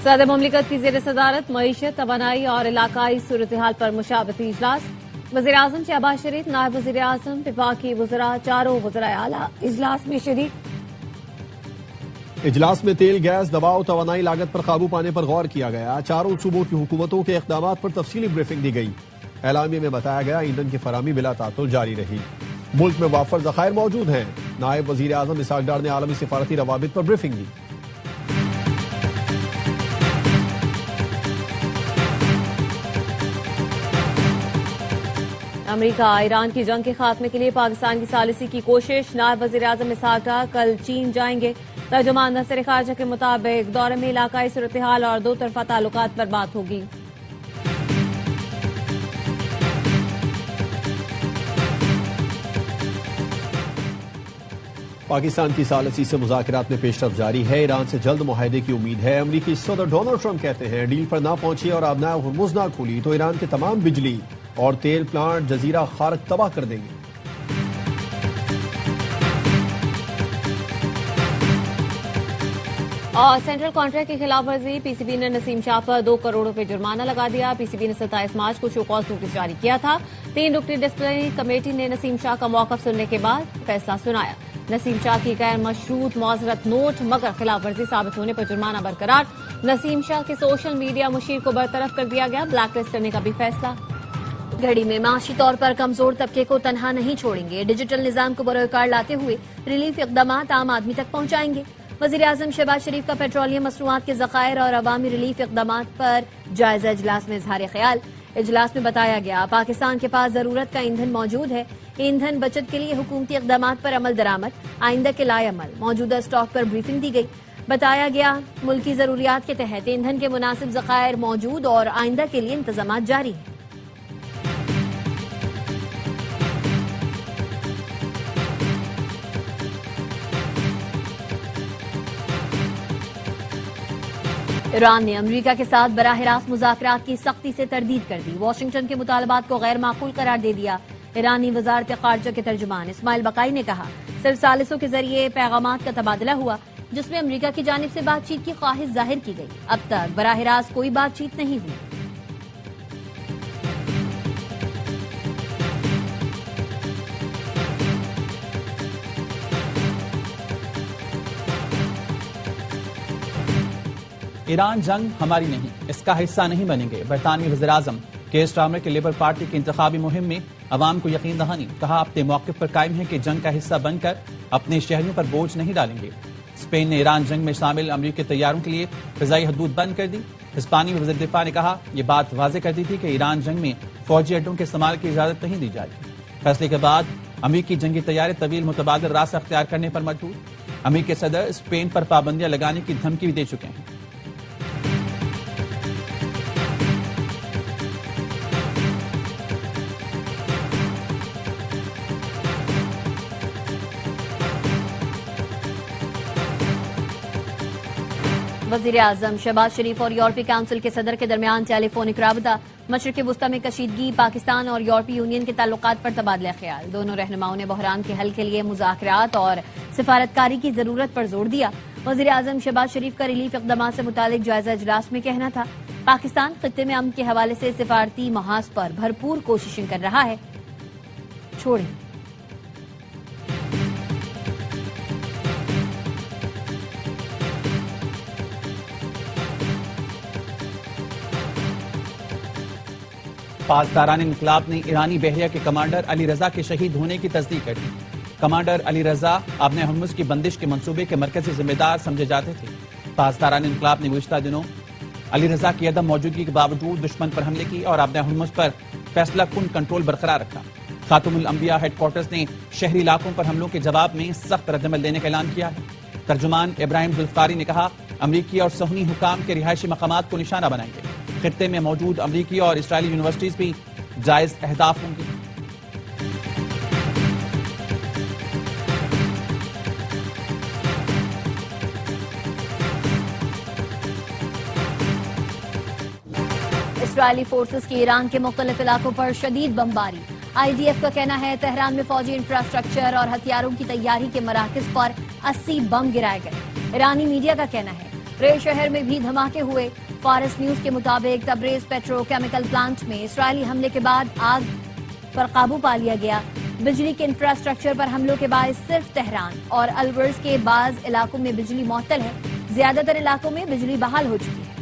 صدر مملکت کی زیر صدارت معیشت، توانائی اور علاقائی صورتحال پر مشاورتی اجلاس۔ وزیراعظم شہباز شریف، نائب وزیر اعظم، وفاقی وزراء، چاروں وزرائے اعلیٰ اجلاس میں شریک۔ اجلاس میں تیل، گیس، دوا و توانائی لاگت پر قابو پانے پر غور کیا گیا۔ چاروں صوبوں کی حکومتوں کے اقدامات پر تفصیلی بریفنگ دی گئی۔ اعلامیے میں بتایا گیا ایندھن کی فراہمی بلا تعطل جاری رہی۔ ملک میں وافر ذخائر موجود ہیں۔ نائب وزیر اعظم اسحاق ڈار نے عالمی سفارتی روابط پر بریفنگ دی۔ امریکہ ایران کی جنگ کے خاتمے کے لیے پاکستان کی ثالثی کی کوشش۔ نائب وزیر اعظم اسحاق ڈار کل چین جائیں گے۔ ترجمان دفتر خارجہ کے مطابق دورے میں علاقائی صورتحال اور دو طرفہ تعلقات پر بات ہوگی۔ پاکستان کی ثالثی سے مذاکرات میں پیش رفت جاری ہے۔ ایران سے جلد معاہدے کی امید ہے۔ امریکی صدر ڈونلڈ ٹرمپ کہتے ہیں ڈیل پر نہ پہنچی اور آبنائے ہرمز نہ کھولی تو ایران کے تمام بجلی اور تیل پلانٹ جزیرہ خارق تباہ کر دیں گے۔ اور سینٹرل کانٹریکٹ کی خلاف ورزی، پی سی بی نے نسیم شاہ پر 2 کروڑ روپے جرمانہ لگا دیا۔ پی سی بی نے 27 مارچ کو شو کاز نوٹس جاری کیا تھا۔ 3 رکنی ڈسپلنری کمیٹی نے نسیم شاہ کا موقف سننے کے بعد فیصلہ سنایا۔ نسیم شاہ کی غیر مشروط معذرت نوٹ مگر خلاف ورزی ثابت ہونے پر جرمانہ برقرار۔ نسیم شاہ کے سوشل میڈیا مشیر کو برطرف کر دیا گیا۔ بلیک لسٹ کرنے کا بھی فیصلہ۔ گھڑی میں معاشی طور پر کمزور طبقے کو تنہا نہیں چھوڑیں گے۔ ڈیجیٹل نظام کو بروئے کار لاتے ہوئے ریلیف اقدامات عام آدمی تک پہنچائیں گے۔ وزیر اعظم شہباز شریف کا پیٹرولیم مصنوعات کے ذخائر اور عوامی ریلیف اقدامات پر جائزہ اجلاس میں اظہار خیال۔ اجلاس میں بتایا گیا پاکستان کے پاس ضرورت کا ایندھن موجود ہے۔ ایندھن بچت کے لیے حکومتی اقدامات پر عمل درآمد، آئندہ کے لائے عمل، موجودہ اسٹاک پر بریفنگ دی گئی۔ بتایا گیا ملکی ضروریات کے تحت ایندھن کے مناسب ذخائر موجود اور آئندہ کے لیے انتظامات جاری ہیں۔ ایران نے امریکہ کے ساتھ براہ راست مذاکرات کی سختی سے تردید کر دی۔ واشنگٹن کے مطالبات کو غیر معقول قرار دے دیا۔ ایرانی وزارت خارجہ کے ترجمان اسماعیل بقائی نے کہا صرف ثالثوں کے ذریعے پیغامات کا تبادلہ ہوا جس میں امریکہ کی جانب سے بات چیت کی خواہش ظاہر کی گئی۔ اب تک براہ راست کوئی بات چیت نہیں ہوئی۔ ایران جنگ ہماری نہیں، اس کا حصہ نہیں بنیں گے۔ برطانوی وزیراعظم کیئر سٹارمر کے لیبر پارٹی کی انتخابی مہم میں عوام کو یقین دہانی۔ کہا اپنے موقف پر قائم ہے کہ جنگ کا حصہ بن کر اپنے شہریوں پر بوجھ نہیں ڈالیں گے۔ اسپین نے ایران جنگ میں شامل امریکی طیاروں کے لیے فضائی حدود بند کر دی۔ ہسپانوی وزیر دفاع نے کہا یہ بات واضح کر دی تھی کہ ایران جنگ میں فوجی اڈوں کے استعمال کی اجازت نہیں دی جائے گی۔ فیصلے کے بعد امریکی جنگی طیارے طویل متبادل راستہ اختیار کرنے پر مجبور۔ امریکی صدر اسپین پر پابندیاں لگانے کی دھمکی بھی دے چکے ہیں۔ وزیر اعظم شہباز شریف اور یورپی کونسل کے صدر کے درمیان ٹیلی فونک رابطہ۔ مشرق وسطی میں کشیدگی، پاکستان اور یورپی یونین کے تعلقات پر تبادلہ خیال۔ دونوں رہنماؤں نے بحران کے حل کے لیے مذاکرات اور سفارتکاری کی ضرورت پر زور دیا۔ وزیر اعظم شہباز شریف کا ریلیف اقدامات سے متعلق جائزہ اجلاس میں کہنا تھا پاکستان خطے میں امن کے حوالے سے سفارتی محاذ پر بھرپور کوششیں کر رہا ہے۔ چھوڑیں پاسداران انقلاب نے ایرانی بحریہ کے کمانڈر علی رضا کے شہید ہونے کی تصدیق کر دی۔ کمانڈر علی رضا آبنۂ ہرمز کی بندش کے منصوبے کے مرکزی ذمہ دار سمجھے جاتے تھے۔ پاسداران انقلاب نے گزشتہ دنوں علی رضا کی عدم موجودگی کے باوجود دشمن پر حملے کی اور آبنۂ ہرمز پر فیصلہ کن کنٹرول برقرار رکھا۔ خاتم الانبیاء ہیڈ کوارٹرز نے شہری علاقوں پر حملوں کے جواب میں سخت ردعمل دینے کا اعلان کیا ہے۔ ترجمان ابراہیم ذوالفقاری نے کہا امریکی اور صہیونی حکام کے رہائشی مقامات کو نشانہ بنائیں گے۔ خطے میں موجود امریکی اور اسرائیلی یونیورسٹیز بھی جائز اہداف ہوں گی۔ اسرائیلی فورسز کی ایران کے مختلف علاقوں پر شدید بمباری۔ آئی ڈی ایف کا کہنا ہے تہران میں فوجی انفراسٹرکچر اور ہتھیاروں کی تیاری کے مراکز پر 80 بم گرائے گئے۔ ایرانی میڈیا کا کہنا ہے रे शहर में भी धमाके हुए। फॉरेस्ट न्यूज के मुताबिक तबरेज पेट्रोकेमिकल प्लांट में इसराइली हमले के बाद आग पर काबू पा लिया गया। बिजली के इंफ्रास्ट्रक्चर पर हमलों के बायस सिर्फ तेहरान और अलवर्स के बाज इलाकों में बिजली मुअत्तल है। ज्यादातर इलाकों में बिजली बहाल हो चुकी है।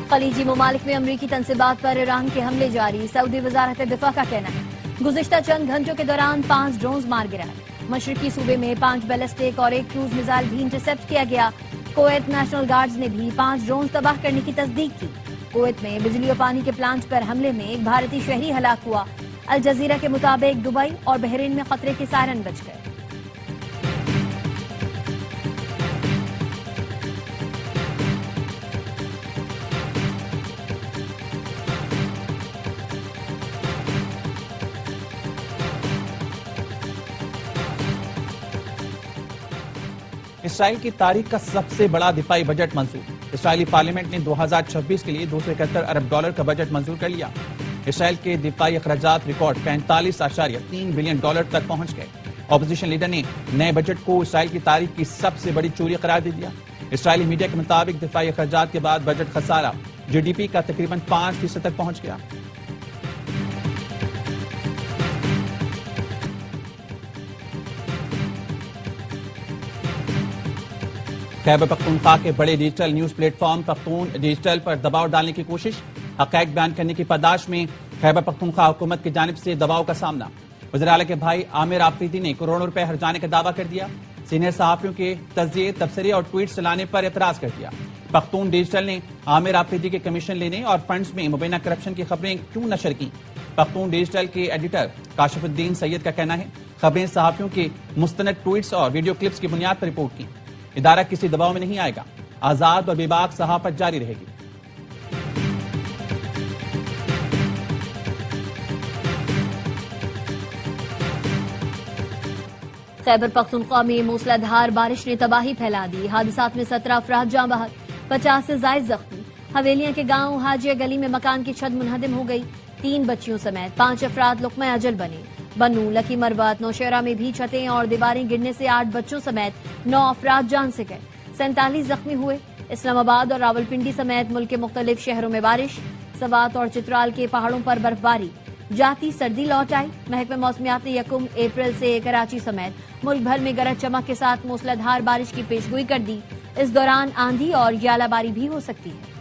खलीजी ममालिक में अमरीकी तनसीबात पर ईरान के हमले जारी। सऊदी वजारत दिफा का कहना है गुज़िश्ता चंद घंटों के दौरान 5 ड्रोन्स मार गिराए। मशरकी सूबे में 5 बैलिस्टिक और 1 क्रूज मिसाइल भी इंटरसेप्ट किया गया। कुवैत नेशनल गार्ड्स ने भी 5 ड्रोन तबाह करने की तस्दीक की। कुवैत में बिजली और पानी के प्लांट पर हमले में एक भारतीय शहरी हलाक हुआ। अल जजीरा के मुताबिक दुबई और बहरीन में खतरे के सायरन बज गए। इसराइल की तारीख का सबसे बड़ा दिफाई बजट मंजूर। इसराइली पार्लियामेंट ने 2026 के लिए $271 अरब का बजट मंजूर कर लिया। इसराइल के दिफाई अखराजात रिकॉर्ड $45.3 बिलियन तक पहुंच गए। ऑपोजिशन लीडर ने नए बजट को इसराइल की तारीख की सबसे बड़ी चोरी करार दे दिया। इसराइली मीडिया के मुताबिक दिफाई अखराजात के बाद बजट खसारा GDP का तकरीबन 5% तक पहुंच गया। खैबर पख्तूनख्वा के बड़े digital news platform Pakhtun digital पर दबाव डालने की कोशिश। हक़ाइक़ बयान करने की पादाश में खैबर पख्तूनख्वा हुकूमत की जानिब से दबाव का सामना। वज़ीर आला के भाई आमिर आफरीदी ने करोड़ों रुपए हर्जाने का दावा कर दिया। सीनियर सहाफ़ियों के तज़किये, तबसरे और ट्वीट चलाने पर एतराज कर दिया। पख्तून डिजिटल ने आमिर आफरीदी के कमीशन लेने और फंड्स में मुबैना करप्शन की खबरें क्यों नशर की। पख्तून डिजिटल के एडिटर काशिफुद्दीन सैयद का कहना है खबरें सहाफ़ियों के मुस्तनद ट्वीट्स और वीडियो क्लिप्स की बुनियाद पर रिपोर्ट की। इदारा किसी दबाव में नहीं आएगा। आजाद और बेबाक सहाफत जारी रहेगी। खैबर पख्तूनख्वा में मूसलाधार बारिश ने तबाही फैला दी। हादसात में 17 अफराद जाँ बहक, 50 से जायद जख्मी। हवेलियां के गांव हाजिया गली में मकान की छत मुनहदम हो गई। 3 बच्चियों समेत 5 अफराद लुक़मा अजल बने। बन्नू, लकी मरवत, नौशहरा में भी छतें और दीवारें गिरने से 8 बच्चों समेत 9 अफराद जान से गए। 47 जख्मी हुए। इस्लामाबाद और रावलपिंडी समेत मुल्क के मुख्तलिफ शहरों में बारिश। सवात और चित्राल के पहाड़ों पर बर्फबारी। जाती सर्दी लौट आई। महकमे मौसमियात ने 1 अप्रैल से कराची समेत मुल्क भर में गरज चमक के साथ मूसलाधार बारिश की पेशगोई कर दी। इस दौरान आंधी और यालाबारी भी हो सकती है।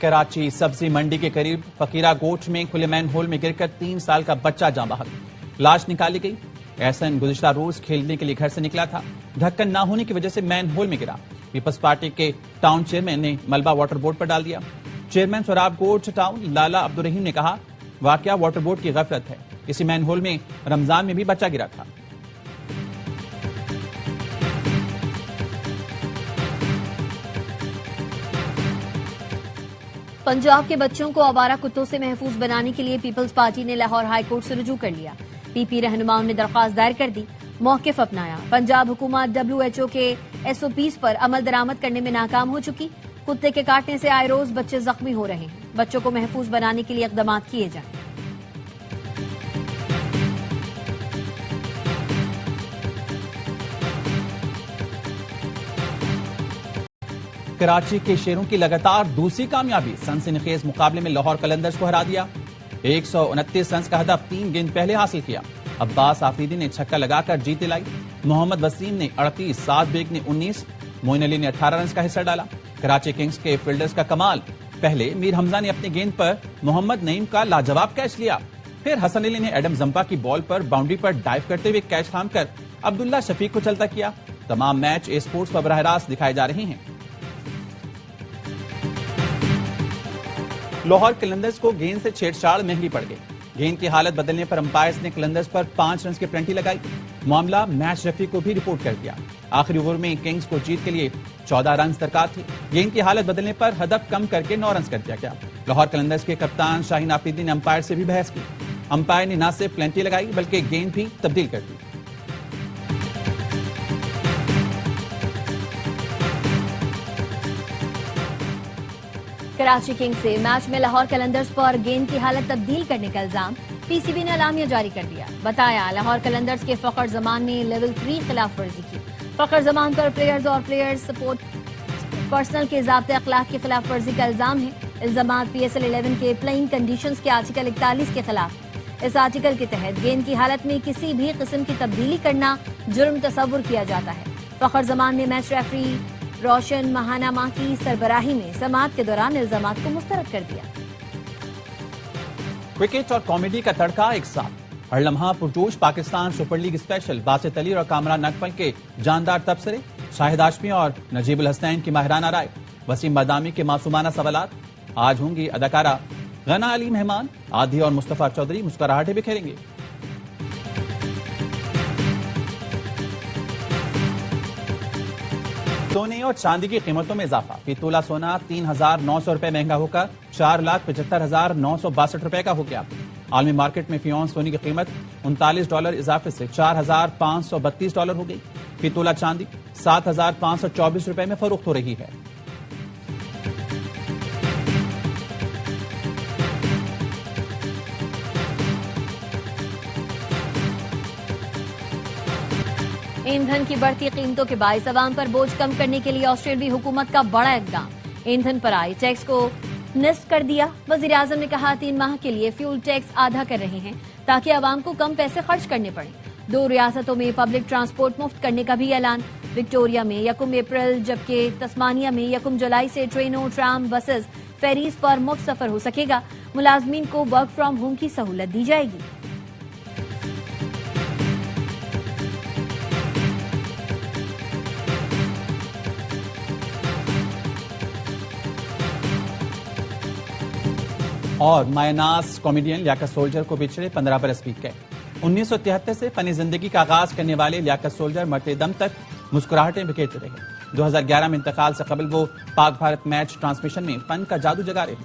कराची सब्जी मंडी के करीब फकीरा गोठ में खुले मैन होल में गिरकर 3 साल का बच्चा जाँ बहक। लाश निकाली गई। एहसन गुज़िश्ता रोज खेलने के लिए घर से निकला था। ढक्कन ना होने की वजह से मैन होल में गिरा। पीपल्स पार्टी के टाउन चेयरमैन ने मलबा वाटर बोर्ड पर डाल दिया। चेयरमैन सोराब गोठ टाउन लाला अब्दुर्रहीम ने कहा वाकया वाटर बोर्ड की गफलत है। इसी मैन होल में रमजान में भी बच्चा गिरा था। पंजाब के बच्चों को आवारा कुत्तों से महफूज बनाने के लिए पीपल्स पार्टी ने लाहौर हाई कोर्ट से रुजू कर लिया। पीपी रहनुमाओं ने दरख्वास्त दायर कर दी। मौक़िफ़ अपनाया। पंजाब हुकूमत WHO के SOPs पर अमल दरामद करने में नाकाम हो चुकी। कुत्ते के काटने से आए रोज बच्चे जख्मी हो रहे हैं। बच्चों को महफूज बनाने के लिए इक़दाम किए जाएं। कराची के शेरों की लगातार दूसरी कामयाबी। सनसनीखेज मुकाबले में लाहौर कलंदर्स को हरा दिया। 129 रन का हदफ 3 गेंद पहले हासिल किया। अब्बास आफरीदी ने छक्का लगाकर जीत दिलाई। मोहम्मद वसीम ने 38, साद बेग ने 19, मोइन अली ने 18 रन का हिस्सा डाला। कराची किंग्स के फील्डर्स का कमाल। पहले मीर हमजा ने अपनी गेंद पर मोहम्मद नईम का लाजवाब कैच लिया। फिर हसन अली ने एडम जंपा की बॉल पर बाउंड्री पर डाइव करते हुए कैच थामकर अब्दुल्ला शफीक को चलता किया। तमाम मैच ए स्पोर्ट्स पर बराह रास्त दिखाए जा रहे हैं। लाहौर कलंदर्स को गेंद से छेड़छाड़ महंगी पड़ गई। गेंद की हालत बदलने पर अंपायर्स ने कलंदर्स पर 5 रन की पेनल्टी लगाई। मामला मैच रेफरी को भी रिपोर्ट कर दिया। आखिरी ओवर में किंग्स को जीत के लिए 14 रन दरकार थी। गेंद की हालत बदलने पर हदफ कम करके 9 रन कर दिया गया। लाहौर कलंदर्स के कप्तान शाहीन आफरीदी ने अंपायर से भी बहस की। अंपायर ने न सिर्फ पेनल्टी लगाई बल्कि गेंद भी तब्दील कर दी। कराची किंग्स से मैच में लाहौर कलंदर्स पर गेंद की हालत तब्दील करने का इल्जाम पीसीबी ने अलामिया जारी कर दिया। बताया लाहौर कलंदर्स के फखर जमान ने लेवल 3 खिलाफ वर्जी की। फखर जमान पर प्लेयर्स और प्लेयर्स सपोर्ट पर्सनल के ज़ाब्ते अखलाक की खिलाफ वर्जी का इल्जाम है। इल्जामात PSL 11 के प्लेइंग कंडीशंस के आर्टिकल 41 के खिलाफ है। इस आर्टिकल के तहत गेंद की हालत में किसी भी किस्म की तब्दीली करना जुर्म तस्वुर किया जाता है। फखर जमान ने मैच रेफरी रोशन महानामा की सरबराही में समाअत के दौरान इल्जामात को मुस्तरद कर दिया। क्रिकेट और कॉमेडी का तड़का एक साथ। हर लम्हा पुरजोश Pakistan super league special Basit Ali और कामरान नकफल के जानदार तबसरे, शाहिद हाशमी और नजीबुल हसनैन की माहिराना राय, वसीम बदामी के मासूमाना सवालात। आज होंगी अदाकारा गना अली मेहमान, आदि और मुस्तफा चौधरी मुस्कुराहटें बिखेरेंगे। सोने और चांदी की कीमतों में इजाफा। फी तोला सोना 3,900 रुपए महंगा होकर 4,75,962 रुपए का हो गया। आलमी मार्केट में फी औंस सोने की कीमत $39 इजाफे से $4,532 हो गई। फी तोला चांदी 7,524 रुपए में फरोख्त हो रही है। ईंधन की बढ़ती कीमतों के बायस अवाम पर बोझ कम करने के लिए ऑस्ट्रेलियाई हुकूमत का बड़ा इकदाम। ईंधन पर आए टैक्स को निस्फ कर दिया। वजीर आजम ने कहा 3 माह के लिए फ्यूल टैक्स आधा कर रहे हैं ताकि अवाम को कम पैसे खर्च करने पड़े। 2 रियासतों में पब्लिक ट्रांसपोर्ट मुफ्त करने का भी ऐलान। विक्टोरिया में 1 अप्रैल जबकि तस्मानिया में 1 जुलाई से ट्रेनों, ट्राम, बसेस, फेरीज पर मुफ्त सफर हो सकेगा। मुलाजमीन को वर्क फ्रॉम होम की सहूलत दी जाएगी। और मायनास कॉमेडियन लियाकत सोल्जर को पिछले 15 बरस बीत गए। 1973 से फनी जिंदगी का आगाज करने वाले लियाकत सोल्जर मरते दम तक मुस्कुराहटें बिखेरते रहे। 2011 में इंतकाल से कबल वो पाक भारत मैच ट्रांसमिशन में फन का जादू जगा रहे।